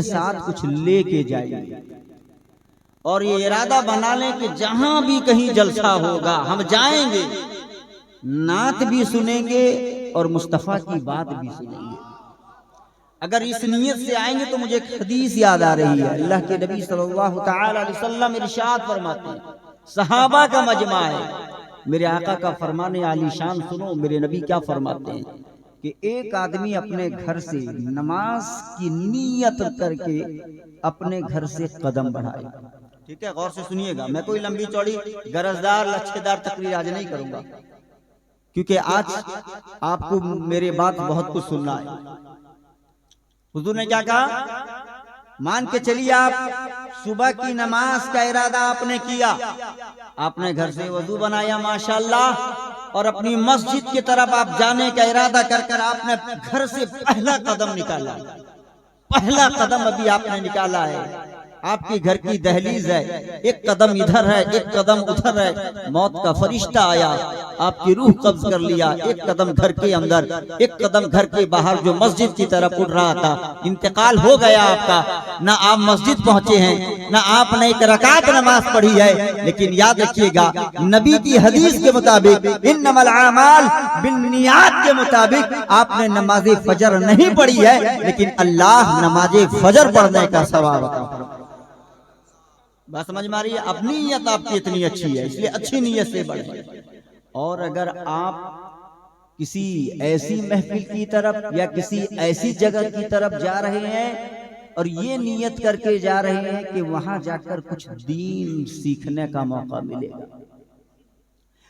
साथ कुछ लेके जाएंगे और ये इरादा बना लें कि जहां भी कहीं जलसा होगा हम जाएंगे, नात भी सुनेंगे और मुस्तफ़ा की बात भी सुनेंगे। अगर इस नीयत से आएंगे तो मुझे एक हदीस याद आ रही है। अल्लाह के नबी सल्लल्लाहु तआला अलैहि वसल्लम इरशाद फरमाते हैं, सहाबा का मजमा है, मेरे आका का फरमाने आलीशान सुनो। मेरे नबी क्या फरमाते हैं कि एक आदमी अपने घर से नमाज की नीयत करके अपने घर से कदम बढ़ाए। ठीक है, गौर से सुनिएगा। मैं कोई लंबी चौड़ी गरजदार लच्छेदार तकरीर आज नहीं करूंगा, क्योंकि आज आपको मेरे बात बहुत कुछ सुनना है। हुजूर ने क्या कहा? मान के चलिए आप सुबह की नमाज का इरादा आपने किया, आपने घर से वजू बनाया माशाल्लाह, और अपनी मस्जिद की तरफ आप जाने का इरादा कर कर आपने घर से पहला कदम निकाला। पहला कदम अभी आपने निकाला है, आपकी घर की दहलीज है, एक कदम इधर है एक कदम उधर है, मौत का फरिश्ता आया, आपकी रूह कब्ज कर लिया। एक कदम घर के अंदर, एक कदम घर के बाहर जो मस्जिद की तरफ उड़ रहा था, इंतकाल हो गया आपका। ना आप मस्जिद पहुंचे हैं, ना आपने एक रकात नमाज पढ़ी है, लेकिन याद रखिएगा नबी की हदीस के मुताबिक, इन्नमल आमाल बिन्नियात के मुताबिक आपने नमाज फजर नहीं पढ़ी है, लेकिन अल्लाह नमाज फजर पढ़ने का सवाब अता। बात समझ में आ रही है? अब नीयत आपकी इतनी अच्छी है, इसलिए अच्छी नीयत से बढ़े। और अगर आप किसी ऐसी महफिल की तरफ या किसी ऐसी जगह की तरफ जा रहे हैं और ये नीयत करके जा रहे हैं कि वहां जाकर कुछ दीन सीखने का मौका मिलेगा।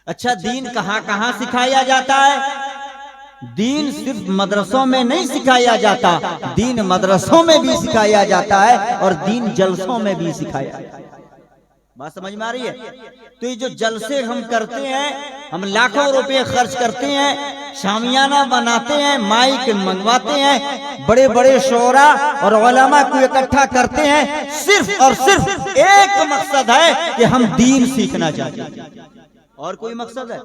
अच्छा, दीन कहां कहां सिखाया जाता है? दीन सिर्फ मदरसों में नहीं सिखाया जाता, दीन मदरसों में भी सिखाया जाता है और दीन जलसों में भी सिखाया जाता है। बात समझ में आ रही है? तो ये जो जलसे हम करते हैं, हम लाखों रुपए खर्च करते हैं, शामियाना बनाते हैं, माइक मंगवाते हैं, बड़े बड़े शोरा और उलमा को इकट्ठा करते हैं, सिर्फ और सिर्फ एक मकसद है कि हम दीन सीखना चाहते हैं। और कोई मकसद है?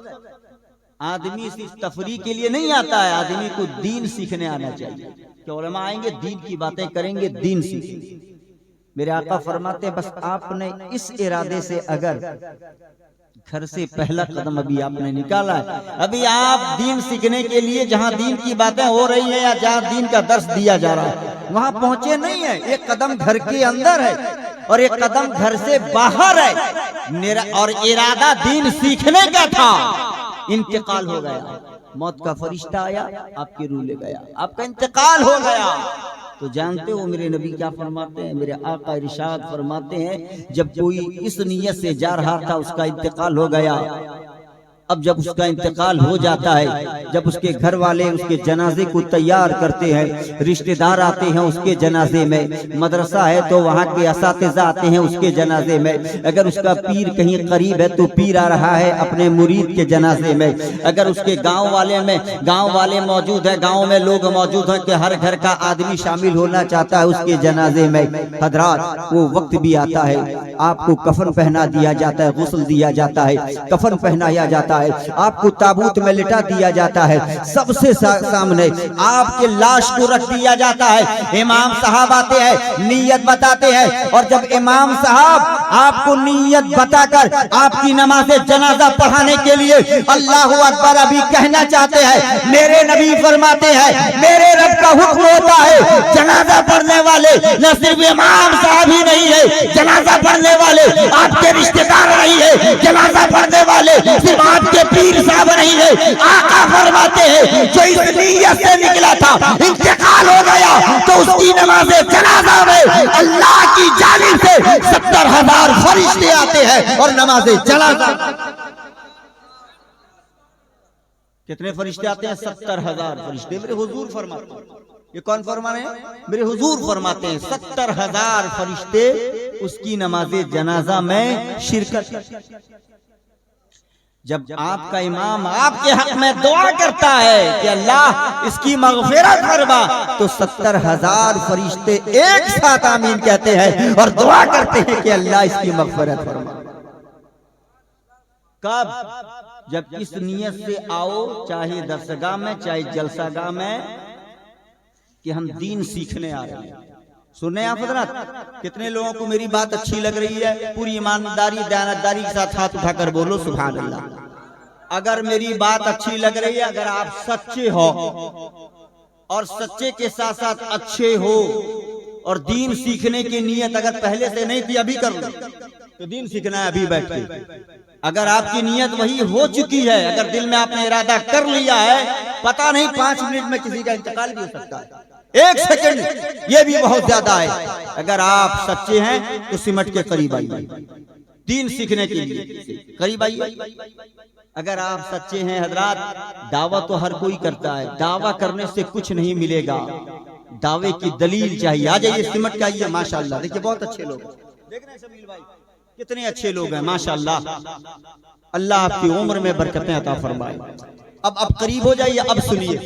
आदमी सिर्फ तफरी के लिए नहीं आता है, आदमी को दीन सीखने आना चाहिए। कि उलमा आएंगे, दीन की बातें करेंगे, दीन सीखेंगे। मेरे आका फरमाते हैं, बस आपने इस इरादे से अगर घर से पहला कदम अभी आपने निकाला है, अभी आप दीन सीखने के लिए जहां दीन की बातें हो रही है या जहां दीन का दर्स दिया जा रहा है वहां पहुंचे नहीं है। एक कदम घर के अंदर है और एक कदम घर से बाहर है। मेरा और इरादा दीन सीखने का था, इंतकाल हो गया, मौत का फरिश्ता आया, आपकी रूह ले गया, आपका इंतकाल हो गया। तो जानते हो मेरे नबी क्या फरमाते हैं? मेरे आका इरशाद फरमाते हैं, जब कोई इस नीयत से जा रहा था उसका इंतकाल हो गया। अब जब उसका इंतकाल हो जाता है, जब उसके घर वाले उसके जनाजे को तैयार करते हैं, रिश्तेदार आते हैं उसके जनाजे में, मदरसा है तो वहाँ के असातिज़ा आते हैं उसके जनाजे में, अगर उसका पीर कहीं करीब है तो पीर आ रहा है अपने मुरीद के जनाजे में, अगर उसके गांव वाले मौजूद है, गांव में लोग मौजूद हैं कि हर घर का आदमी शामिल होना चाहता है उसके जनाजे में, हजरात वो वक्त भी आता है, आपको कफन पहना दिया जाता है, गुस्ल दिया जाता है, कफन पहनाया जाता है, आपको ताबूत में लिटा दिया जाता है, सबसे सामने आपके लाश को रख दिया जाता है। इमाम साहब आते हैं, नीयत बताते हैं, और जब इमाम साहब आपको नीयत बताकर आपकी नमाज़े जनाजा पढ़ाने के लिए अल्लाहु अकबर अभी कहना चाहते हैं, मेरे नबी फरमाते हैं, मेरे रब का हुक्म होता है, जनाजा पढ़ने वाले न सिर्फ इमाम साहब ही नहीं है, जनाजा पढ़ने वाले आपके रिश्तेदार नहीं है, जनाजा पढ़ने वाले सिर्फ आपके पीर साहब नहीं है। आका फरमाते हैं, जो इस नीयत से निकला था इंतकाल हो गया तो उसकी नमाज़े जनाजा में अल्लाह की जानिब से 70,000 फरिश्ते आते हैं और नमाज़े जनाजा। कितने फरिश्ते आते हैं? 70,000 फरिश्ते। मेरे हुजूर फरमाते हैं, ये कौन फरमा रहे हैं? मेरे हुजूर फरमाते हैं 70,000 फरिश्ते उसकी नमाज़े जनाजा में शिरकत। जब आपका इमाम आपके हक में दुआ करता है कि अल्लाह इसकी मग़फ़िरत फरमा, तो 70,000 फरिश्ते एक साथ आमीन कहते हैं और दुआ करते हैं कि अल्लाह इसकी मग़फ़िरत फरमा। कब? जब इस नियत से आओ, चाहे दरसगाह में चाहे जलसागाह में, कि हम दीन सीखने आ रहे हैं। सुनने आप हजरत, कितने लोगों को मेरी बात अच्छी लग रही है? पूरी ईमानदारी दयानतदारी के साथ हाथ उठाकर बोलो सुभान अल्लाह। अगर मेरी बात अच्छी लग रही है, अगर आप सच्चे हो और सच्चे के साथ साथ अच्छे हो और दीन सीखने की नीयत अगर पहले से नहीं थी, अभी कर लो, तो दीन सीखना है अभी बैठ के। अगर आपकी नीयत वही हो चुकी है, अगर दिल में आपने इरादा कर लिया है, पता नहीं 5 मिनट में किसी का इंतकाल भी हो सकता है, 1 सेकंड, ये भी बहुत ज्यादा है। अगर आप सच्चे हैं तो सिमट के करीब आइए, दीन सीखने के लिए करीब आइए। अगर आप सच्चे हैं हजरात, दावा तो हर कोई करता है, दावा करने से कुछ नहीं मिलेगा, दावे की दलील चाहिए। आ जाइए, सिमट के आइए। माशाल्लाह, देखिए बहुत अच्छे लोग देख रहे हैं शमील भाई, कितने अच्छे लोग हैं माशाल्लाह। अल्लाह आपकी उम्र में बरकतें अता फरमाए। अब करीब हो जाइए, अब सुनिए,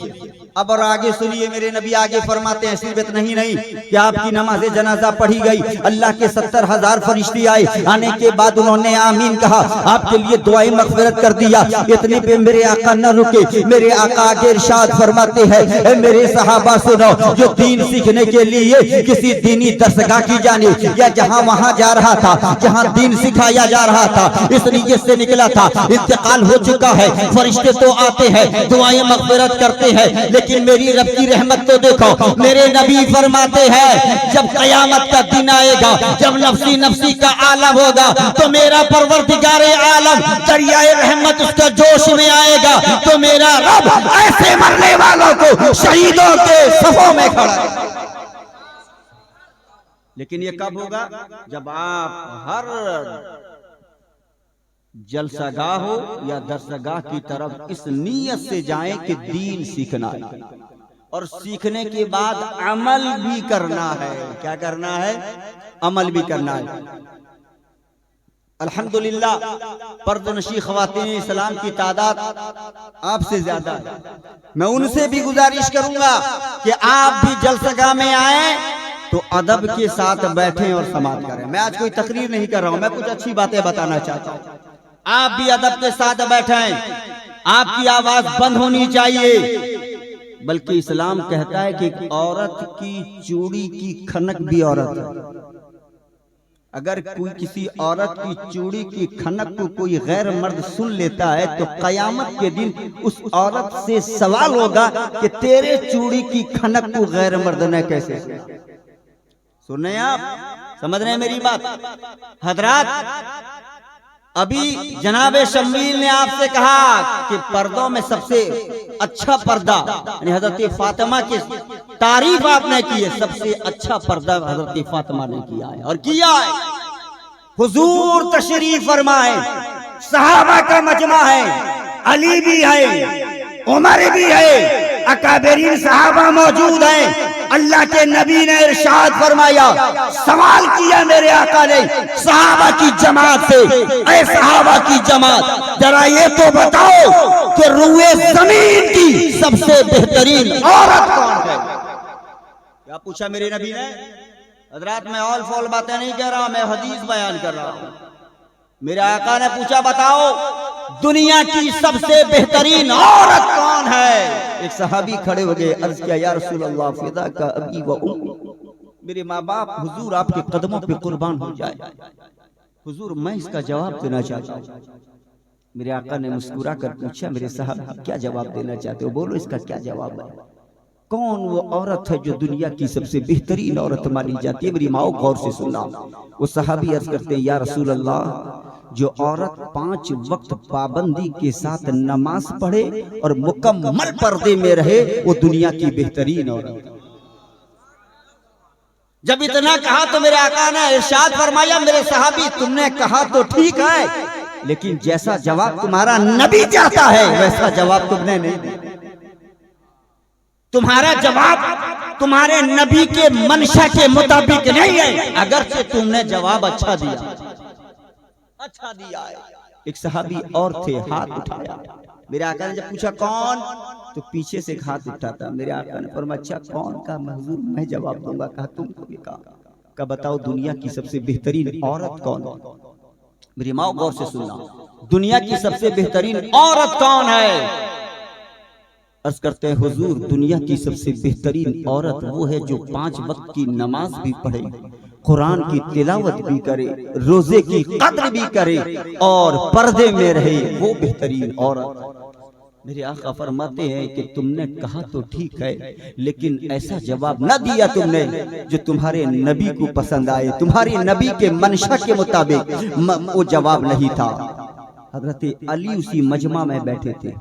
अब और आगे सुनिए। मेरे नबी आगे फरमाते हैं, सिर्फ नहीं कि आपकी नमाज जनाजा पढ़ी गई, अल्लाह के 70,000 फरिश्ते आए, आने के बाद उन्होंने आमीन कहा, आपके लिए दुआएं मग़फ़िरत कर दिया। इतने पे मेरे आका न रुके, मेरे आका आगे इरशाद फरमाते हैं, मेरे सहाबा सुनो, जो दीन सीखने के लिए किसी दीनी दरसगाह की जाने या जहाँ वहाँ जा रहा था, जहाँ दीन सिखाया जा रहा था, इस नीयत से निकला था, इंतकाल हो चुका है, फरिश्ते तो आते हैं, दुआएं मग़फ़िरत करते हैं, लेकिन मेरी रब की रहमत तो देखो। मेरे नबी फरमाते हैं, जब क़यामत का दिन आएगा, जब नफ्सी नफ्सी का आलम होगा, तो मेरा परवरदिगारे आलम दरियाए रहमत उसका जोश में आएगा, तो मेरा रब ऐसे मरने वालों को शहीदों के सफों में खड़ा है। लेकिन ये कब होगा? जब आप हर जलसागाह हो या दरसगाह की तरफ इस नीयत से जाएं कि दीन सीखना है और सीखने के बाद अमल भी करना है। क्या करना है? अमल भी करना है। अल्हम्दुलिल्लाह, पर्दनशी ख़वातीन इस्लाम की तादाद आपसे ज्यादा है। मैं उनसे भी गुजारिश करूंगा कि आप भी जलसगाह में आए तो अदब के साथ बैठें और समाअत करें। मैं आज कोई तकरीर नहीं कर रहा हूं, मैं कुछ अच्छी बातें बताना चाहता हूं। आप भी अदब के साथ बैठें, आपकी आवाज बंद होनी चाहिए। बल्कि इस्लाम कहता है कि औरत की चूड़ी की खनक भी औरत है। अगर कोई किसी औरत की चूड़ी की खनक को कोई गैर मर्द सुन लेता है, तो कयामत के दिन उस औरत से सवाल होगा कि तेरे चूड़ी की खनक को गैर मर्द ने कैसे सुना। सुने आप, समझ रहे हैं मेरी बात हजरात? अभी जनाबे शमील ने आपसे कहा कि पर्दों में सबसे अच्छा पर्दा, यानी हजरत फातिमा की तारीफ आपने की है, सबसे अच्छा पर्दा हजरत फातिमा ने किया है और किया है। हुजूर तशरीफ फरमाए, सहाबा का मजमा है, अली भी है, उमर भी है, अकाबरीन सहाबा मौजूद हैं। अल्लाह के नबी ने इरशाद फरमाया, सवाल किया मेरे आका ने सहाबा की जमात से, ऐ सहाबा की जमात, जरा ये तो बताओ कि रुए जमीन की सबसे बेहतरीन औरत कौन है? क्या पूछा मेरे नबी ने? हजरात, मैं ऑल फॉल बातें नहीं कह रहा, मैं हदीस बयान कर रहा हूं। मेरे आका ने पूछा, बताओ दुनिया की सबसे बेहतरीन औरत कौन है? एक सहाबी खड़े हो गए, अर्ज किया, या रसूल अल्लाह, फिदा का अबी व उम्मी, मेरे माँ बाप हुजूर आपके कदमों पे कुर्बान हो जाए। हुजूर, मैं इसका जवाब देना चाहता हूँ। मेरे आका ने मुस्कुरा कर पूछा, मेरे साहब क्या जवाब देना चाहते हो? बोलो, इसका क्या जवाब है? कौन वो औरत है जो दुनिया की सबसे बेहतरीन औरत मानी जाती है? मेरी माओ, गौर से सुनना। वो सहाबी अर्ज करते हैं, या रसूल अल्लाह, जो औरत 5 वक्त पाबंदी के साथ नमाज पढ़े और मुकम्मल पर्दे में रहे, वो दुनिया की बेहतरीन औरत। जब इतना कहा तो मेरे आका ने इरशाद फरमाया, मेरे सहाबी, तुमने कहा तो ठीक है, लेकिन जैसा जवाब तुम्हारा नबी चाहता है वैसा जवाब तुमने नहीं दिया। तुम्हारा जवाब तुम्हारे नबी के मंशा के मुताबिक नहीं है, अगरचे तुमने जवाब अच्छा दिया है। एक सहाबी और थे, हाथ उठाया। मेरे आका ने जब पूछा कौन, तो पीछे से हाथ उठाता। मेरे आका ने फरमाया, अच्छा कौन? का हुजूर मैं जवाब दूंगा। कहा तुमको भी कहा, बताओ दुनिया की सबसे बेहतरीन औरत कौन? मेरी माँ, गौर से सुनना, दुनिया की सबसे बेहतरीन औरत कौन है? अर्ज करते हैं हुजूर, दुनिया की सबसे बेहतरीन औरत वो है जो 5 वक्त की नमाज भी पढ़े, कुरान की तिलावत भी करे, रोजे की कद्र भी करे और पर्दे में रहे, वो बेहतरीन औरत। मेरे आका फरमाते हैं कि तुमने कहा तो ठीक है, लेकिन ऐसा जवाब न दिया तुमने जो तुम्हारे नबी को पसंद आए, तुम्हारे नबी के मंशा के मुताबिक वो जवाब नहीं था। हजरत अली उसी मजमा में बैठे थे।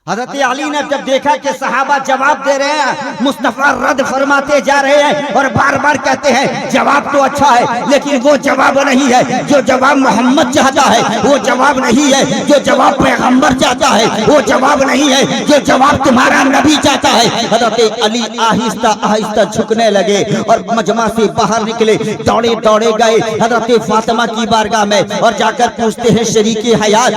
हजरत अली ने जब देखा कि सहाबा जवाब दे रहे हैं, मुस्तफा रद्द फरमाते जा रहे हैं और बार बार कहते हैं जवाब तो अच्छा है, लेकिन वो जवाब नहीं है जो जवाब मोहम्मद चाहता है, वो जवाब नहीं है जो जवाब पैगंबर चाहता है, वो जवाब नहीं है जो जवाब तुम्हारा नबी चाहता है। हजरत अली आहिस्ता आहिस्ता झुकने लगे और मजमा से बाहर निकले, दौड़े दौड़े गए हजरत फातिमा की बारगाह में और जाकर पूछते हैं शरीके हयात,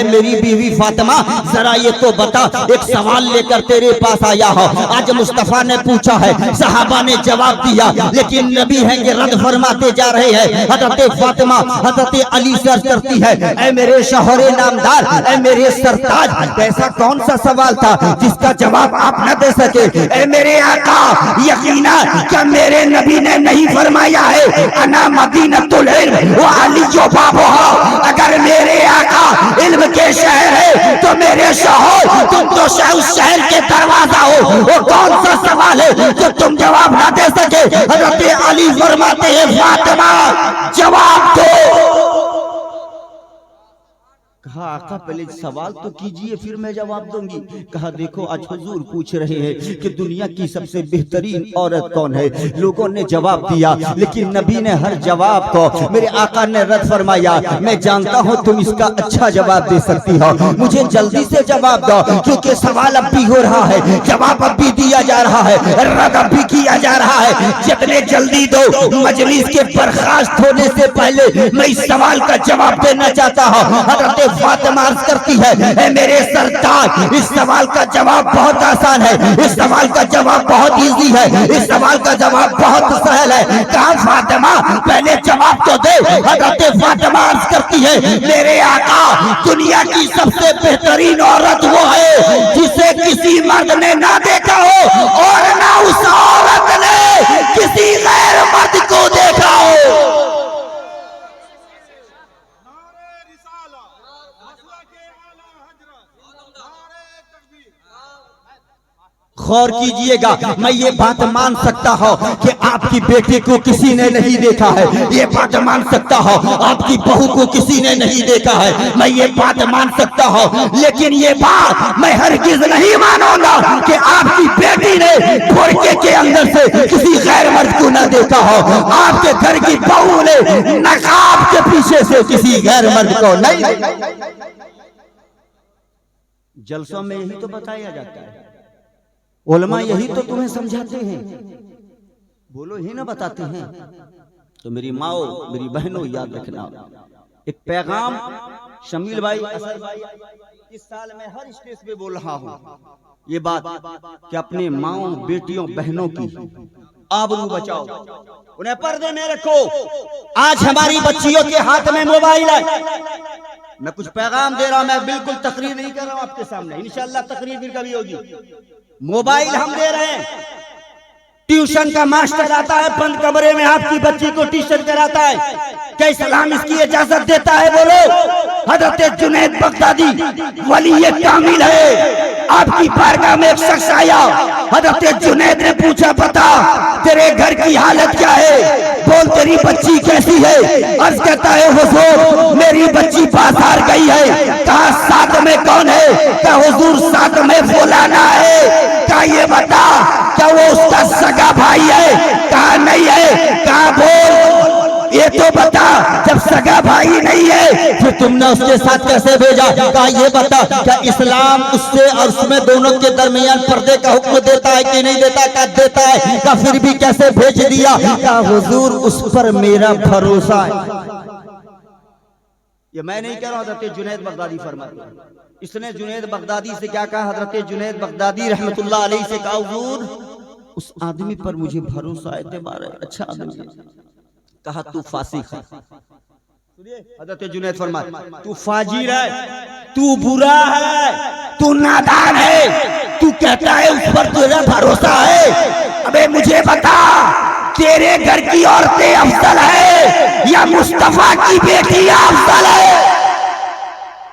मेरी बीवी फातिमा, जरा ये तो बता, एक सवाल लेकर तेरे पास आया हो। आज मुस्तफा ने पूछा है, सहाबा ने जवाब दिया, लेकिन नबी हैं कि रद्द फरमाते जा रहे हैं। हजरत फातिमा हजरत अली से अर्ज करती है, ऐ मेरे शौहरे नामदार, ऐ मेरे सरताज, ऐसा कौन सा सवाल था जिसका जवाब आप न दे सके? ऐ मेरे आका, यकीना क्या मेरे नबी ने नहीं फरमाया है अना मदीनतुल इल्म व अली बाबुहा? अगर मेरे आका इल्म के शहर है तो मेरे शौहर तुम तो उस शहर के दरवाजा हो। वो कौन सा सवाल है जो तुम जवाब ना दे सके? हजरत अली फरमाते हैं, फातिमा जवाब दो। कहा आका पहले सवाल तो कीजिए फिर मैं जवाब दूंगी। कहा देखो आज हुजूर पूछ रहे हैं कि दुनिया की सबसे बेहतरीन औरत कौन है। लोगों ने जवाब दिया, लेकिन नबी ने हर जवाब को मेरे आका ने रद्द फरमाया। मैं जानता हूँ तुम इसका अच्छा जवाब दे सकती हो, मुझे जल्दी से जवाब दो, क्योंकि सवाल अब भी हो रहा है, जवाब अब भी दिया जा रहा है, रद्द अब भी किया जा रहा है। जितने जल्दी दो, मजलिस के बर्खास्त होने से पहले मैं इस सवाल का जवाब देना चाहता हूँ। हजरत फातिमा अर्ज करती है, ऐ मेरे सरताज, इस सवाल का जवाब बहुत आसान है, इस सवाल का जवाब बहुत इजी है, इस सवाल का जवाब बहुत सहल है। कहा फातिमा पहले जवाब तो दे। हजरत फातिमा अर्ज करती है, मेरे आका दुनिया की सबसे बेहतरीन औरत वो है जिसे किसी मर्द ने ना देखा हो और ना उस औरत ने किसी गैर मर्द को देखा हो। गौर कीजिएगा, मैं ये बात मान सकता हूँ कि आपकी बेटी को किसी ने नहीं देखा है, ये बात मान सकता हूँ आपकी बहू को किसी ने नहीं देखा है, मैं ये बात मान सकता हूँ, लेकिन ये बात मैं हरगिज नहीं मानूंगा कि आपकी बेटी ने बुर्के के अंदर से किसी गैर मर्द को न देखा हो, आपके घर की बहू ने नकाब के पीछे से किसी गैर मर्द को नहीं। जलसों में यही तो बताया जाता है, उलमा यही तो तुम्हें समझाते हैं, बोलो ही ना बताते हैं। तो मेरी माओ मेरी बहनों याद रखना, एक पैगाम शमील भाई असद भाई इस साल में हर स्टेज पे बोल रहा हूँ ये बात कि अपने माओ बेटियों बहनों की आबरू बचाओ, उन्हें पर्दे में रखो। आज हमारी बच्चियों के हाथ में मोबाइल है, मैं कुछ पैगाम दे रहा हूं, मैं बिल्कुल तकरीर नहीं कर रहा हूं आपके सामने, इंशाल्लाह तकरीर फिर कभी होगी। मोबाइल हम दे रहे हैं, ट्यूशन का मास्टर आता है बंद कमरे में आपकी बच्ची को ट्यूशन कराता है, क्या इस्लाम इसकी इजाजत देता है? बोलो। हजरत जुनैद बगदादी वली कामिल है, आपकी बारगाह में एक शख्स आया, हजरत जुनैद ने पूछा बता तेरे घर की हालत क्या है, बोल तेरी बच्ची कैसी है? अर्ज कहता है हुजूर मेरी बच्ची बाजार गई है। कहा साथ में कौन है? कहा हुजूर साथ में फलाना है। कहा ये बता क्या वो उसका सगा भाई है? कहा नहीं है। कहा बोल ये तो बता, जब सगा भाई नहीं है फिर तुमने उसके साथ कैसे भेजा? कहा ये बता क्या इस्लाम उससे और उसमें दोनों के दरमियान पर्दे का हुक्म देता है कि नहीं देता? क्या देता है। कहा फिर भी कैसे भेज दिया? कहा हुजूर उस पर मेरा भरोसा है। ये मैं नहीं कह रहा हूं, हजरत जुनैद बगदादी फरमाते हैं। इसने जुनैद बगदादी से क्या कहा? हजरत जुनैद बगदादी रहमतुल्लाह अलैहि से कहा हुजूर उस आदमी पर मुझे भरोसा है, एतबार है, अच्छा आदमी है। कहा तू फासिक है, हज़रत जुनैद फरमाए तू फाजिर है, तू बुरा है, तू नादान है, तू कहता है उस पर तुझे भरोसा है। अबे मुझे बता, तेरे घर की औरतें अफजल है या मुस्तफा की बेटी अफजल है?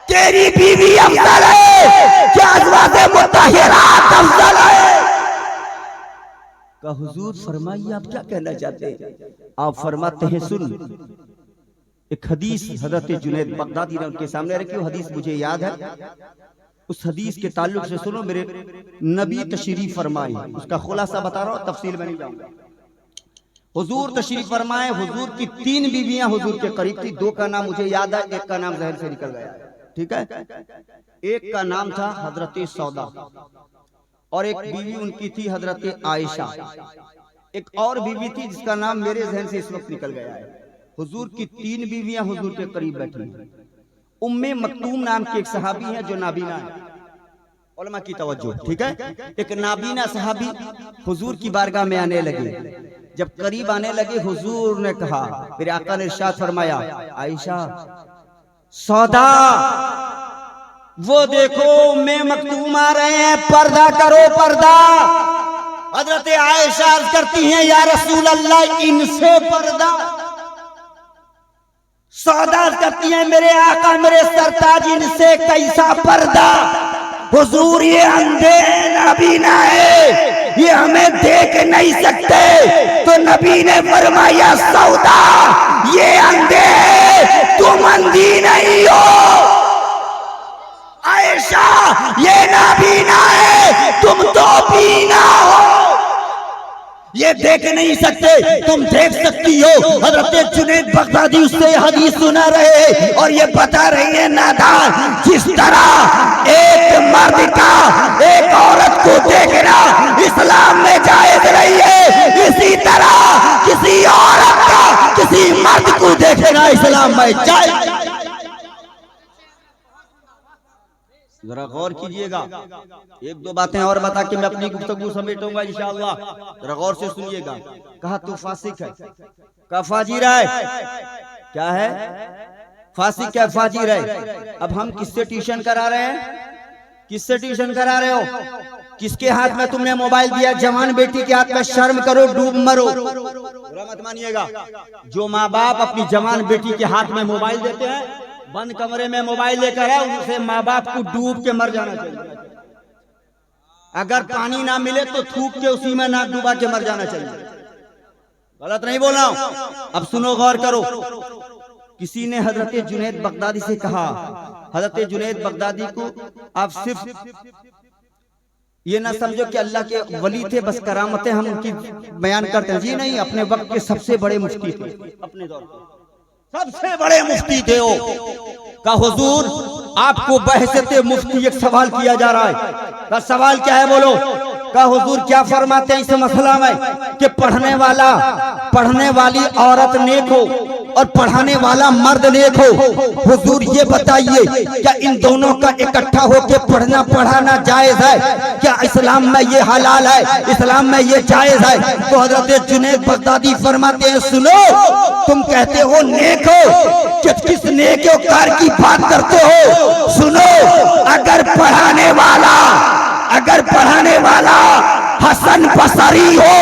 तेरी बीवी अफजल है क्या अज़वाजे मुत्तहिरात अफजल है? का हुजूर फरमाइए आप क्या कहना चाहते हैं? आप फरमाते हैं सुन, एक हदीस हजरत जुनैद बगदादी ने उनके सामने रखी, हदीस मुझे याद है। उस हदीस के ताल्लुक से सुनो, मेरे नबी तशरीफ फरमाए, उसका खुलासा बता रहा हूं, तफसील में नहीं जाऊंगा। हुजूर तशरीफ फरमाए, हुजूर की 3 बीवियां हुजूर के करीब थी। 2 का नाम मुझे याद है, एक का नाम जहर से निकल गया, ठीक है। एक का नाम था हजरत सौदा और एक बीवी उनकी थी हजरत आयशा। एक और बीवी थी जिसका नाम मेरे जहन से इस वक्त निकल गया है। हुजूर की 3 बीवियां हुजूर के करीब बैठी हैं। उम्मे मक्तूम नाम की एक सहाबी है जो नाबीना है, उलमा की तवज्जो, ठीक है। एक नाबीना सहाबी हुजूर की बारगाह में आने लगे। जब करीब आने लगे हुजूर ने कहा, मेरे आका ने इरशाद फरमाया, आयशा, सौदा, वो देखो उम्मे मक्तूम आ रहे हैं, पर्दा करो पर्दा। हजरत आयशा अर्ज करती हैं, या रसूल अल्लाह इनसे पर्दा। सौदा करती हैं, मेरे आका मेरे सरताज इनसे कैसा पर्दा? हुजूर ये अंधे हैं, नाबीना है, ये हमें देख नहीं सकते। तो नबी ने फरमाया, सौदा ये अंधे हैं, तुम अंधी नहीं हो। आयशा ये नाबीना है, तुम तो बीना हो। ये देख नहीं सकते, तुम देख सकती हो। हजरत जुनैद बगदादी उससे हदीस सुना रहे और ये बता रही है, नादान, जिस तरह एक मर्द का एक औरत को देखना इस्लाम में जायज नहीं है, इसी तरह किसी औरत का किसी मर्द को देखना इस्लाम में जायज। जरा गौर कीजिएगा, 1-2 बातें और बता के मैं अपनी गुफ्तगू समेटूंगा इंशाअल्लाह। जरा गौर से सुनिएगा। कहा तू फासिक है, कहा फाजिर है। क्या है? फासिक है, फाजिर है। अब हम किससे ट्यूशन करा रहे हैं? किससे ट्यूशन करा रहे हो? किसके हाथ में तुमने मोबाइल दिया? जवान बेटी के हाथ में। शर्म करो, डूब मरो। बुरा मत मानिएगा, जो माँ बाप अपनी जवान बेटी के हाथ में मोबाइल देते हैं, बंद कमरे में मोबाइल लेकर है, उनसे माँ बाप को डूब के मर जाना चाहिए। अगर पानी ना मिले तो थूक के उसी में नाक डूबा के मर जाना चाहिए। गलत नहीं बोल रहा हूं। अब सुनो, गौर करो। किसी ने हजरत जुनैद बगदादी से कहा, हजरत जुनैद बगदादी को आप सिर्फ ये ना समझो कि अल्लाह के वली थे, बस करामतें हम उनकी बयान करते हैं। जी नहीं, अपने वक्त के सबसे बड़े मुफ्ती थे, अपने दौर के सबसे बड़े मुफ्ती थे वो। का हुजूर आपको बहसते मुफ्ती एक सवाल किया जा रहा है। का सवाल क्या है बोलो? का हुजूर क्या फरमाते हैं इस मसला में कि पढ़ने वाली औरत नेक हो और पढ़ाने वाला मर्द नेक हो। हुजूर ये बताइए, क्या इन दोनों का इकट्ठा होकर पढ़ना पढ़ाना जायज है? क्या इस्लाम में ये हलाल है? इस्लाम में ये जायज है? तो हजरत जुनैद बगदादी फरमाते हैं, सुनो, तुम कहते हो नेक हो, किस नेकोकार की बात करते हो? सुनो, अगर पढ़ाने वाला हसन बसरी हो,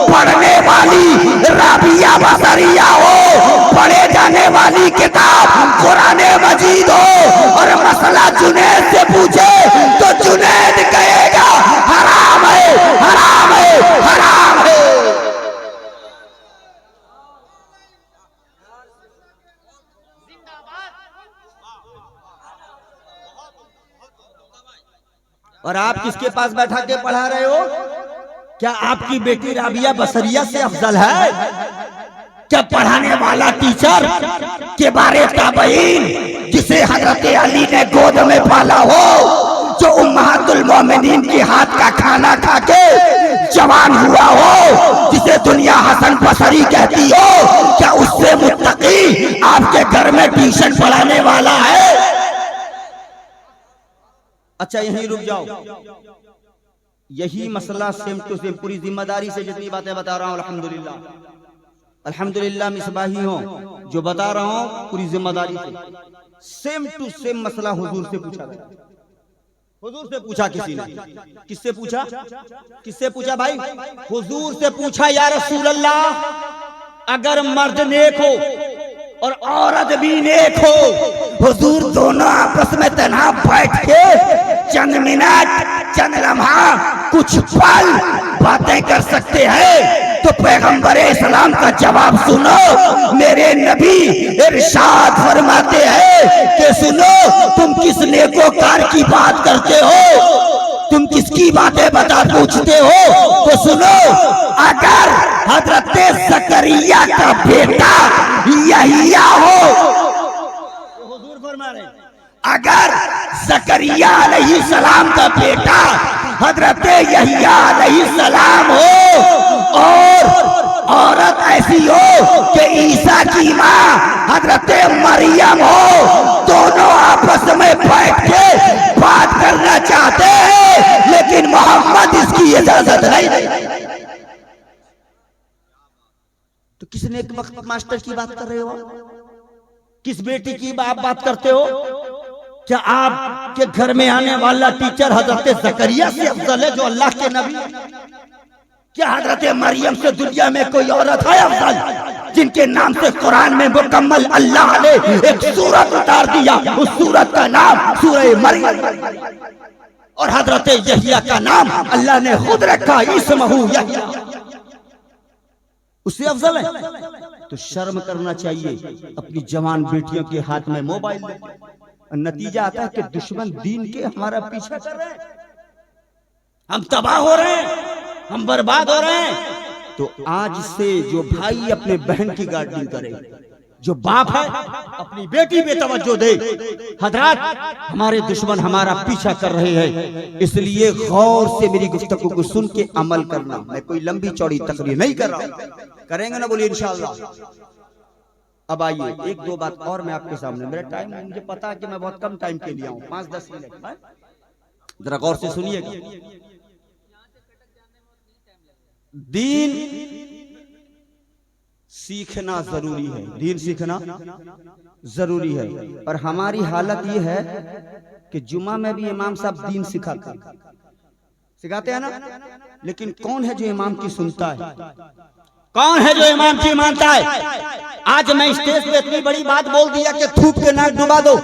पढ़ने वाली राबिया बसरिया हो, पढ़े जाने वाली किताब कुरान मजीद हो और मसला जुनैद से पूछे तो जुनैद कहेगा हराम है, हराम है, हराम है। और आप किसके पास बैठा के पढ़ा रहे हो? क्या आपकी बेटी राबिया बसरिया से अफजल है? क्या पढ़ाने वाला टीचर के बारे ताबईन जिसे हजरत अली ने गोद में पाला हो, जो उम्महातुल मोमिनीन के हाथ का खाना खा के जवान हुआ हो, जिसे दुनिया हसन बसरी कहती हो, क्या उससे मुत्तकी आपके घर में ट्यूशन पढ़ाने वाला है? अच्छा यहीं रुक जाओ, यही मसला सेम टू सेम पूरी जिम्मेदारी से जितनी बातें बता रहा हूं अल्हम्दुलिल्लाह अल्हम्दुलिल्लाह मिसबाही हो जो बता रहा हूं पूरी जिम्मेदारी से, सेम टू सेम मसला हुजूर से पूछा गया। हुजूर से पूछा किसी ने, किससे पूछा? किससे पूछा भाई? हुजूर से पूछा, या रसूल अल्लाह, अगर मर्द नेक हो और औरत भी नेक हो, हुजूर दोनों आपस में तन्हा बैठ के चंद मिनट, चंद लम्हा, कुछ पल बातें कर सकते हैं? तो पैगंबर इस्लाम का जवाब सुनो। मेरे नबी इरशाद फरमाते हैं कि सुनो, तुम किस नेकोकार की बात करते हो? तुम किसकी बातें बता पूछते हो? तो सुनो, अगर हजरत ज़करिया का बेटा यहिया हो, हुजूर फरमा रहे, अगर ज़करिया अलैहिस्सलाम का बेटा हजरत यहिया अलैहिस्सलाम हो और औरत ऐसी हो कि ईसा की माँ हजरत मरियम हो, दोनों आपस में बैठ के बात करना चाहते हैं, लेकिन मोहम्मद इसकी इजाजत नहीं देते। तो किसने एक वक्त मास्टर की बात कर रहे हो? किस बेटी की आप बात करते हो? क्या आपके घर में आने वाला टीचर हजरत ज़करिया से अफजल है जो अल्लाह के नबी? क्या हजरत मरियम से दुनिया में कोई औरत है अफजल, जिनके नाम से कुरान में मुकम्मल अल्लाह ने एक सूरत उतार दिया? उस सूरत का नाम सूरह मरियम, और हजरत यहिया का नाम अल्लाह ने खुद रखा, इसमहु यहिया। उससे अफजल है? तो शर्म करना चाहिए अपनी जवान बेटियों के हाथ में मोबाइल दे। नतीजा आता है कि दुश्मन दीन के हमारा पीछा कर रहे हैं, हम तबाह हो रहे हैं, हम बर्बाद हो रहे हैं। तो आज से जो भाई अपने बहन की गार्डनिंग करे, जो बाप है अपनी बेटी पे तवज्जो दे। हजरात, हमारे दुश्मन हमारा पीछा कर रहे हैं, इसलिए गौर से मेरी गुफ्तगू को सुन के अमल करना। मैं कोई लंबी चौड़ी तकरीर नहीं कर रहा हूं, करेंगे ना? बोलिए इंशाअल्लाह। अब आइए एक दो बात और मैं आपके सामने, मेरा टाइम मुझे पता है कि मैं बहुत कम टाइम के लिए आऊं, 5-10 मिनट, जरा गौर से सुनिएगा। दीन सीखना जरूरी है, दीन सीखना जरूरी है। और हमारी हालत ये है कि जुमा में भी इमाम साहब दीन सिखाते हैं ना, लेकिन कौन है जो इमाम की सुनता है? कौन है जो इमाम की मानता है? आज मैं स्टेज पे इतनी बड़ी बात बोल दिया कि थूक के नाक डुबा दो,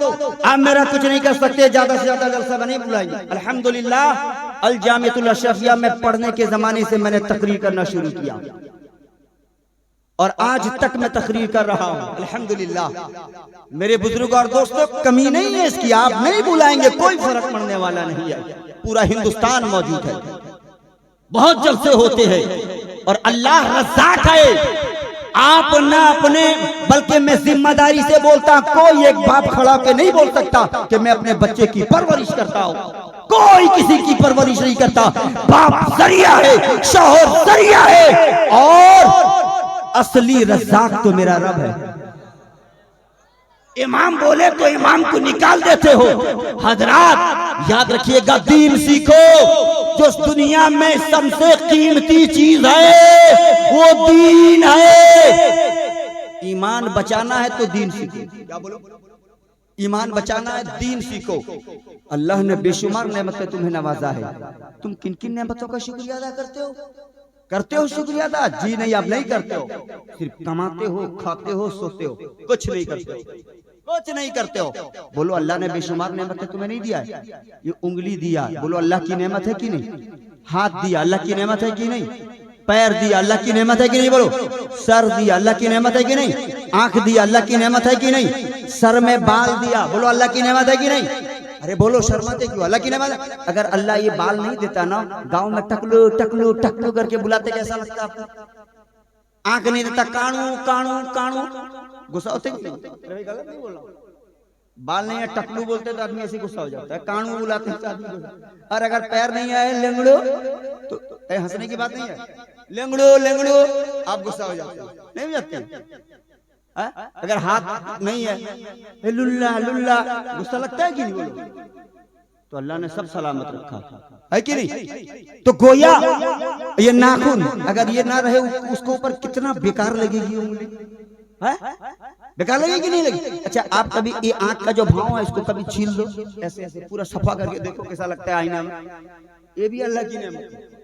आप मेरा कुछ नहीं कर सकते, ज्यादा से ज्यादा जलसा नहीं बुलाएंगे। अल्हम्दुलिल्लाह, अल जामिअतुल अशरफिया में पढ़ने के जमाने से मैंने तकरीर करना शुरू किया और आज तक मैं तकरीर कर रहा हूं। अल्हम्दुलिल्लाह मेरे बुजुर्ग और दोस्तों, कमी नहीं है इसकी, आप नहीं बुलाएंगे, कोई फर्क पड़ने वाला नहीं है। पूरा हिंदुस्तान मौजूद है, बहुत जलसे होते हैं और अल्लाह रज़्ज़ाक़ है। आप ना अपने, बल्कि मैं जिम्मेदारी से बोलता, कोई एक बाप खड़ा के नहीं बोल सकता कि मैं अपने बच्चे की परवरिश करता हूं। कोई किसी की परवरिश नहीं करता। बाप जरिया है, शौहर जरिया है, और असली रज़्ज़ाक़ तो मेरा रब है। इमाम बोले तो इमाम को निकाल देते हो। हजरात याद रखिएगा, दीन सीखो। जो दुनिया में सबसे कीमती चीज है वो दीन है। ईमान बचाना है तो दीन सीखो। क्या बोलो? ईमान बचाना है, दीन सीखो। अल्लाह ने बेशुमार नेमतें तुम्हें नवाजा है, तुम किन किन नेमतों का शुक्रिया अदा करते हो? करते हो शुक्रिया अदा? जी नहीं, आप नहीं करते हो। सिर्फ कमाते हो, खाते हो, सोते हो, कुछ नहीं करते हो, कुछ नहीं करते हो। बोलो अल्लाह ने बेशुमार नेमतें तुम्हें नहीं दिया है? ये उंगली दिया, बोलो अल्लाह की नेमत है कि नहीं? हाथ दिया, अल्लाह की नेमत है कि नहीं? पैर दिया, अल्लाह की नेमत है कि नहीं? बोलो। सर दिया, अल्लाह की नेमत है कि नहीं? आंख दिया, अल्लाह की नेमत है कि नहीं? सर में बाल दिया, बोलो अल्लाह की नेमत है कि नहीं? अरे बोलो, शर्माते क्यों? अल्लाह की नेमत है। अगर अल्लाह ये बाल नहीं देता ना, गांव में टकलू टकलू टकलू करके बुलाते, कैसा लगता आपको? आंख नहीं देता, काणू काणू काणू, गुस्सा होते कि नहीं? गलत नहीं बोल रहा। बाल नहीं है, टकलू बोलते तो आदमी ऐसे गुस्सा हो जाता है, काणू बुलाते हैं तो आदमी गुस्सा। और अगर पैर नहीं है, लेंगड़ो, तो हंसने की बात नहीं है, लेंगड़ो लेंगड़ो, आप गुस्सा हो जाते हैं, नहीं हो जाते? अगर हाथ नहीं है, लुल्ला लुल्ला, गुस्सा लगता है कि नहीं? बोलो। तो अल्लाह ने सब सलामत रखा। है कि नहीं? तो गोया ये नाखून अगर ये ना रहे उसको ऊपर कितना बेकार लगेगी उंगली, है? बेकार लगेगी नहीं लगेगी? अच्छा आप कभी ये आंख का जो भाव है इसको कभी छील दो, ऐसे ऐसे पूरा सफा करके देखो कैसा लगता है आईना में। ये भी अल्लाह की नेमत है।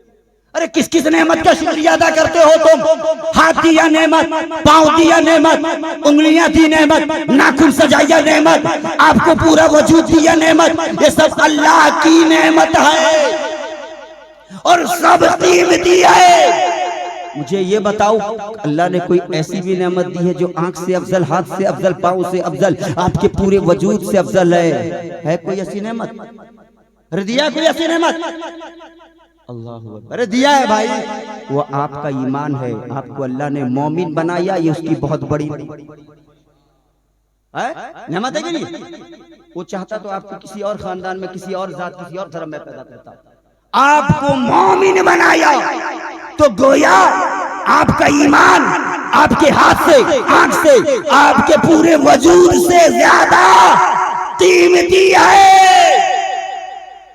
अरे किस किस नेमत का शुक्रिया अदा करते हो तुम? हाथ दिया नेमत, पांव दिया नेमत, उंगलियां दी नेमत, नाखून सजाया नेमत, आपको पूरा वजूद दिया नेमत। ये सब अल्लाह की नेमत है और सब कीमती है। मुझे ये बताओ अल्लाह ने कोई ऐसी भी नेमत दी है जो आंख से अफजल, हाथ से अफजल, पांव से अफजल, आपके पूरे वजूद से अफजल है कोई ऐसी नेमत? अरे दिया कोई ऐसी नेमत? अल्लाह अरे दिया है भाई, वो आपका ईमान है। आपको अल्लाह ने मोमिन बनाया, ये उसकी बहुत बड़ी नेमत है कि नहीं? वो चाहता तो आपको किसी और खानदान में, किसी और जात, किसी और धर्म में पैदा करता। आपको मोमिन बनाया तो गोया आपका ईमान आपके हाथ से, आंख से, आपके पूरे वजूद से ज्यादा कीमती है।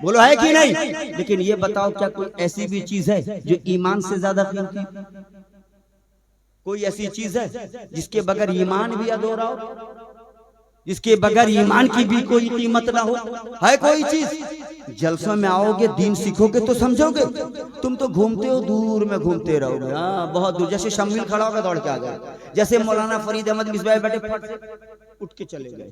बोलो है कि नहीं? लेकिन ये बताओ क्या कोई ऐसी भी चीज है जो ईमान से ज्यादा कीमती? कोई ऐसी चीज है जिसके बगैर ईमान भी अधूरा हो, जिसके बगैर ईमान की भी कोई कीमत ना हो? है कोई चीज? जलसों में आओगे, दीन सीखोगे तो समझोगे। तुम तो घूमते हो, दूर में घूमते रहोगे। हाँ बहुत दूर, जैसे शम्मिल खड़ा होगा दौड़ के आ गए, जैसे मौलाना फरीद अहमद मिसबाह बैठे उठ के चले गए।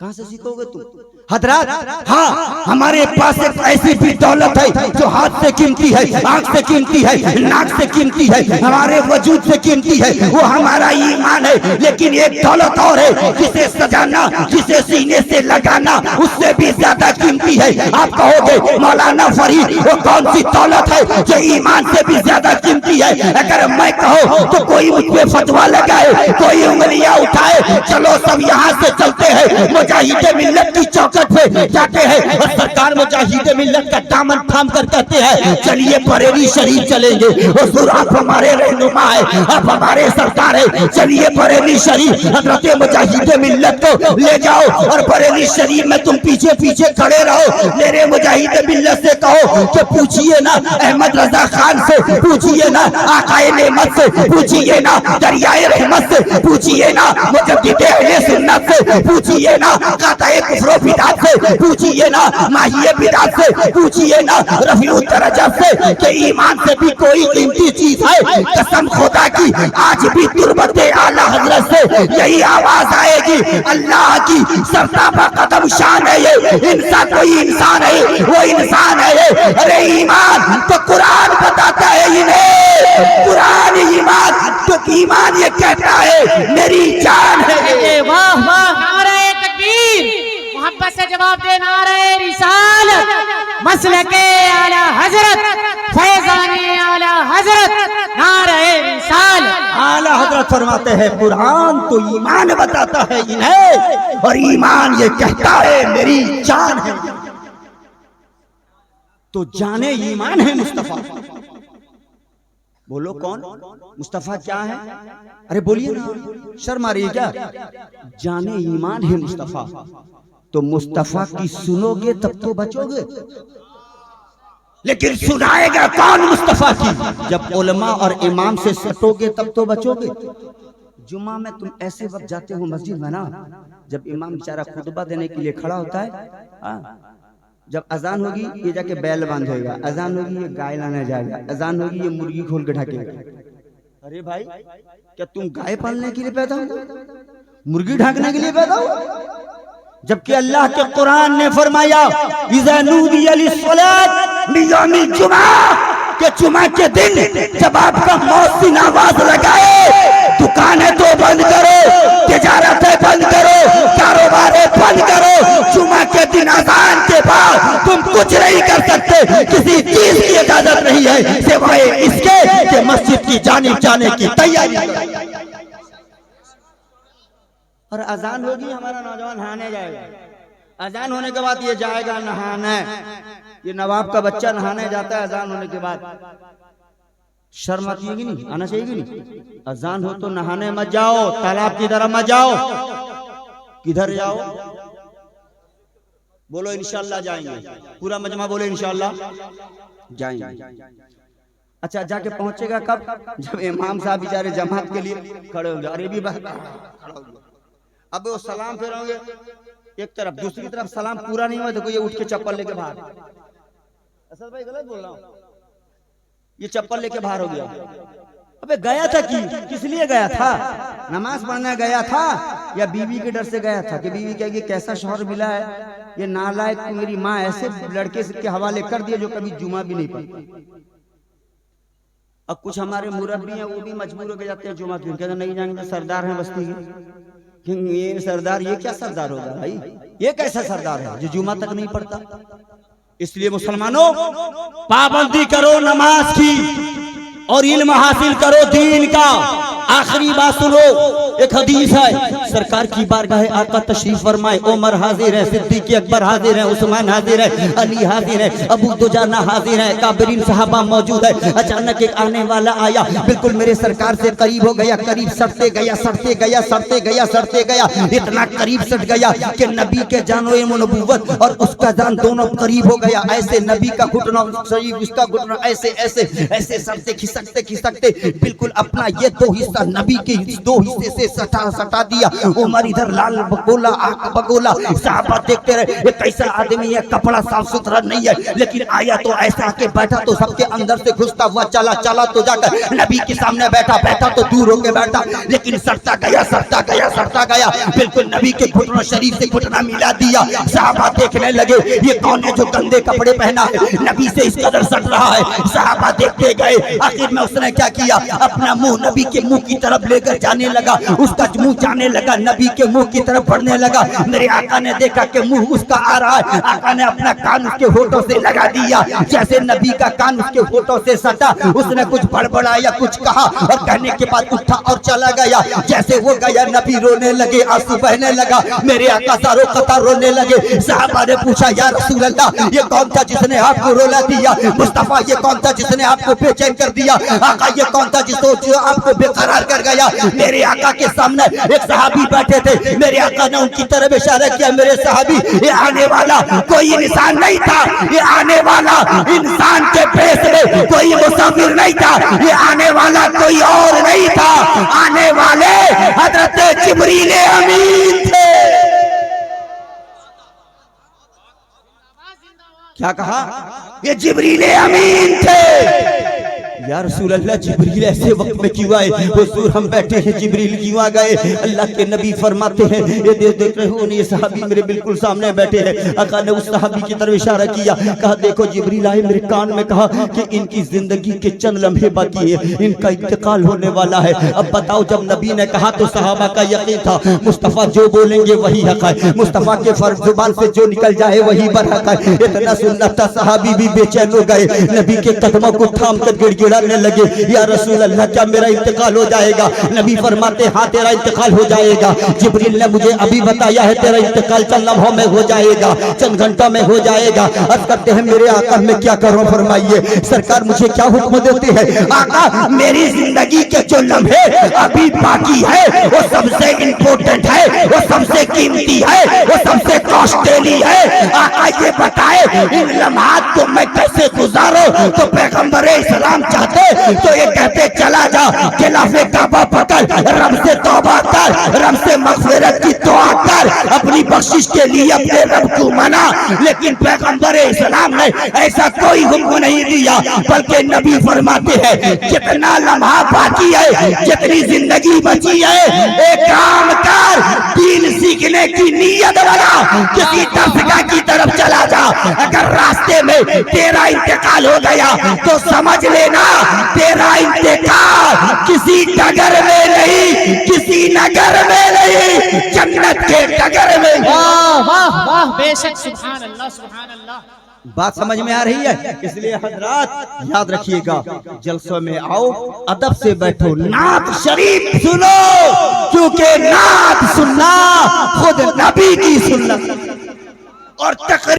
कहां से सीखोगे तुम? हजरात हाँ हमारे पास एक ऐसी भी दौलत है जो हाथ से कीमती है, आंख से कीमती है, नाक से कीमती है, हमारे वजूद से कीमती है, वो हमारा ईमान है। लेकिन एक दौलत और है जिसे सजाना, जिसे सीने से लगाना उससे भी ज्यादा कीमती है। आप कहोगे मौलाना फरीद वो कौन सी दौलत है जो ईमान से भी ज्यादा कीमती है? अगर मैं कहूँ तो कोई मुझ पे फतवा लगाए, कोई उंगलियां उठाए, चलो सब यहाँ से चलते हैं मुजाहिदे मिल्लत की चौखट पे जाते हैं और सरकार मुजाहिदे मिल्लत का दामन थाम कर कहते हैं चलिए बरेली शरीफ चलेंगे। हुजूर आप हमारे रहनुमा है, आप हमारे सरकार है, चलिए बरेली शरीफ हजरत मुजाहिदे मिल्लत को ले जाओ और बरेली शरीफ में तुम पीछे पीछे खड़े रहो। मेरे मुजाहिदे मिल्लत से कहो कि पूछिए ना अहमद रजा खान से, पूछिए ना आकाए नेमत से, पूछिए ना दरियाए रहमत से, पूछिए ना मुजद्दिदे अहले सुन्नत से, पूछिए ना काताए कुफ्र बिदात से, पूछिए ना माहिए बिदात से, पूछिए ना रफीउ दरजात से कि ईमान से भी कोई कीमती चीज है। कसम खुदा की आज भी तुरबते आला हजरत से यही आवाज आएगी, अल्लाह की सरताबा कदम शान है ये, इंसान कोई इंसान है, वो इंसान है ये। अरे ईमान तो कुरान बताता है इन्हें, कुरान ईमान तो ईमान ये कहता है मेरी जान है। वाह वाह, नारे तकबीर, मोहब्बत से जवाब दे नारे रिसालत, मसलके आला हजरत, फैजाने आला हजरत, नारे रिसालत। आला हजरत फरमाते हैं कुरान तो ईमान बताता है इन्हें और ईमान ये कहता है मेरी जान है। तो जाने ईमान है मुस्तफा। बोलो कौन मुस्तफा क्या है? अरे बोलिए ना, शर्म आ रही है क्या? जाने ईमान है मुस्तफा। तो मुस्तफा की सुनोगे तब तो बचोगे, लेकिन सुनाएगा कौन मुस्तफा की? जब उलमा और इमाम से सटोगे तब तो बचोगे। जुम्मा में तुम ऐसे वक्त जाते हो मस्जिद में ना, जब इमाम बेचारा खुतबा देने के लिए खड़ा होता है, जब अजान होगी ये जाके बैल बांधेगा, अजान होगी ये गाय लाने जाएगा, अजान होगी ये मुर्गी खोल के ढकेगा। अरे भाई क्या तुम गाय पालने के लिए पैदा हो, मुर्गी ढांकने के लिए पैदा हो? जबकि अल्लाह के कुरान ने फरमाया इज़ा नूदिया लिस्सलात मिन यौमिल जुमा, के जुमा के दिन जब आपका मौसिन आवाज लगाए, दुकानें तो बंद करो, तिजारतें बंद करो, कारोबारें बंद करो। जुमा के दिन अजान के बाद तुम कुछ नहीं कर सकते, किसी चीज की इजाजत नहीं है सिवाय इसके कि मस्जिद की जानिब जाने की तैयारी करो। और अजान होगी हमारा नौजवान नहाने जाएगा, अजान होने के बाद ये जाएगा नहाने। ये नवाब का बच्चा नहाने जाता है अजान होने के बाद, शर्म आती है कि नहीं? आना चाहिए कि नहीं? अजान हो तो नहाने मत जाओ, तालाब की तरफ मत जाओ। किधर जाओ? बोलो इंशाल्लाह जाएंगे, पूरा मजमा बोले इंशाल्लाह जाएंगे। अच्छा जाके पहुंचेगा कब? जब इमाम साहब बेचारे जमात के लिए खड़े होंगे, अरे भी खड़ा होंगे, अब वो सलाम फेरोगे एक तरफ, दूसरी तरफ सलाम पूरा नहीं हुआ तो ये उठ के चप्पल लेके बाहर। असद भाई गलत बोल रहा हूं, ये चप्पल लेके बाहर हो गया। अबे गया था किस लिए गया था? नमाज पढ़ने गया था या बीवी के डर से गया था कि बीवी कहेगी कैसा शौहर मिला है, ये नालायक मेरी माँ ऐसे लड़के के हवाले कर दिया जो कभी जुमा भी नहीं पढ़ता। अब कुछ हमारे मुरब्बी हैं वो भी मजबूर हो के जाते हैं जुमा क्यों, कहते नहीं जाएंगे, सरदार हैं बस्ती के। ये सरदार, ये क्या सरदार होगा भाई, ये कैसा सरदार है जो जुमा तक नहीं पढ़ता? इसलिए मुसलमानों पाबंदी करो नमाज की और इल्म हासिल करो दीन का। आखिरी बात सुनो, एक हदीस है, सरकार की बारगाह आका तशरीफ फरमाए, उमर हाजिर है, सिद्दीक अकबर हाजिर है, उस्मान हाजिर है, अली हाजिर है, अबू दुजाना हाजिर है, काबिरीन सहाबा मौजूद है। अचानक एक आने वाला आया, बिल्कुल मेरे सरकार से करीब हो गया, करीब सटते गया, सटते गया, सटते गया, सटते गया, इतना करीब सट गया कि नबी के जानो नबूवत और उसका जान दोनों करीब हो गया। ऐसे नबी का घुटना शरीफ, उसका घुटना ऐसे ऐसे ऐसे सटते खिसकते खिसकते बिल्कुल अपना ये दो हिस्सा नबी के दो हिस्से से सटा दिया। उमर इधर लाल बगोला, आंख बगोला, साहबा देखते रहे ये कैसा आदमी है, कपड़ा साफ सुथरा नहीं है, लेकिन आया तो ऐसा के बैठा तो सबके अंदर से घुसता हुआ चला, चला तो जाकर नबी के सामने बैठा, बैठा तो दूर होके बैठा, लेकिन सटता गया, सटता गया, सटता गया, बिल्कुल नबी के घुटनों शरीफ से घुटना मिला दिया। साहबा देखने लगे ये कौन है जो गंदे कपड़े पहना है, नबी से इस कदर सट रहा है। साहबा देखते गए, आखिर में उसने क्या किया, अपना मुंह नबी के मुंह की तरफ लेकर जाने लगा, उसका मुंह जाने लगा, नबी के मुंह की तरफ बढ़ने लगा। मेरे आका ने देखा कि मुंह उसका आ रहा है, आका ने अपना कान उसके होठों से लगा दिया। जैसे नबी का कान उसके होठों से सटा, उसने कुछ बड़बड़ाया, कुछ कहा और कहने के बाद उठा और चला गया। जैसे वो गया नबी रोने लगे, आंसू बहने लगा, मेरे आका सारों कतार रोने लगे। साहबा ने पूछा या रसूल अल्लाह ये कौन था जिसने आपको रोला दिया, मुस्तफा ये कौन था जिसने आपको बेचैन कर दिया, आका ये कौन था जो आपको बेकरार कर गया। मेरे आका के सामने एक सहाबी बैठे थे, मेरे आका ने उनकी तरफ इशारा किया, मेरे सहाबी ये आने वाला कोई इंसान नहीं था, ये आने वाला इंसान के भेष में कोई मुसाफिर नहीं था, ये आने वाला कोई और नहीं था, आने वाले हजरत जिब्रील अमीन थे। क्या कहा, ये जिब्रील अमीन थे। या रसूल अल्लाह जिब्रील ऐसे वक्त में क्यों आए, हुजूर हम बैठे हैं जिब्रील क्यों आ गए? अल्लाह के नबी फरमाते हैं ये देख रहे हो ये सहाबी मेरे बिल्कुल सामने बैठे हैं। आका ने उस सहाबी की तरफ इशारा किया, कहा देखो जिब्रील आए, मेरे कान में कहा कि इनकी जिंदगी के चंद लम्हे बाकी है, इनका इंतकाल होने वाला है। अब बताओ जब नबी ने कहा तो सहाबा का यकीन था मुस्तफा जो बोलेंगे वही हक है, मुस्तफा के फर्ज जुबान से जो निकल जाए वही बरहक है। इतना सुन्नत था, सहाबी भी बेचैन हो गए, नबी के कदमों को थाम कर गिड़गिड़ा लगे, या रसूल अल्लाह क्या मेरा इंतकाल हो जाएगा? नबी फरमाते हाँ तेरा इंतकाल हो जाएगा, जिब्रील ने मुझे अभी बताया है तेरा इंतकाल चंद लम्हों में हो जाएगा, चंद घंटों में हो जाएगा। अर्ज करते हैं मेरे आका मैं क्या करूं, फरमाइए सरकार मुझे क्या हुक्म देते हैं? आका मेरी जिंदगी के जो लम्हे अभी बाकी है वो सबसे इम्पोर्टेंट है, वो सबसे कीमती है, वो सबसे कॉस्टली है। आका ये बताए इन लम्हात को मैं कैसे गुजारूं? तो पैगंबर इस्लाम तो ये कहते चला जा खिलाफे काबा पकड़, रब से तौबा कर, रब से मगफिरत की दुआ कर, अपनी बख्शिश के लिए अपने रब को मना। लेकिन पैगंबर इस्लाम ने ऐसा कोई हुक्म नहीं दिया, बल्कि नबी फरमाते हैं जितना लम्हा बाकी है, जितनी जिंदगी बची है, एक काम कर, दीन सीखने की नीयत बना, किसी दरगाह की तरफ चला जा। अगर रास्ते में तेरा इंतकाल हो गया तो समझ लेना तेरा इंतकाल किसी डगर में नहीं, किसी नगर में नहीं, जन्नत के डगर में। वाह वाह वाह, बेशक सुभान अल्लाह, सुभान अल्लाह। बात समझ में आ रही है? इसलिए हजरात याद रखिएगा, जलसों में आओ अदब से बैठो, नात शरीफ सुनो, क्योंकि नात सुनना खुद नबी की सुन्नत और तकरीर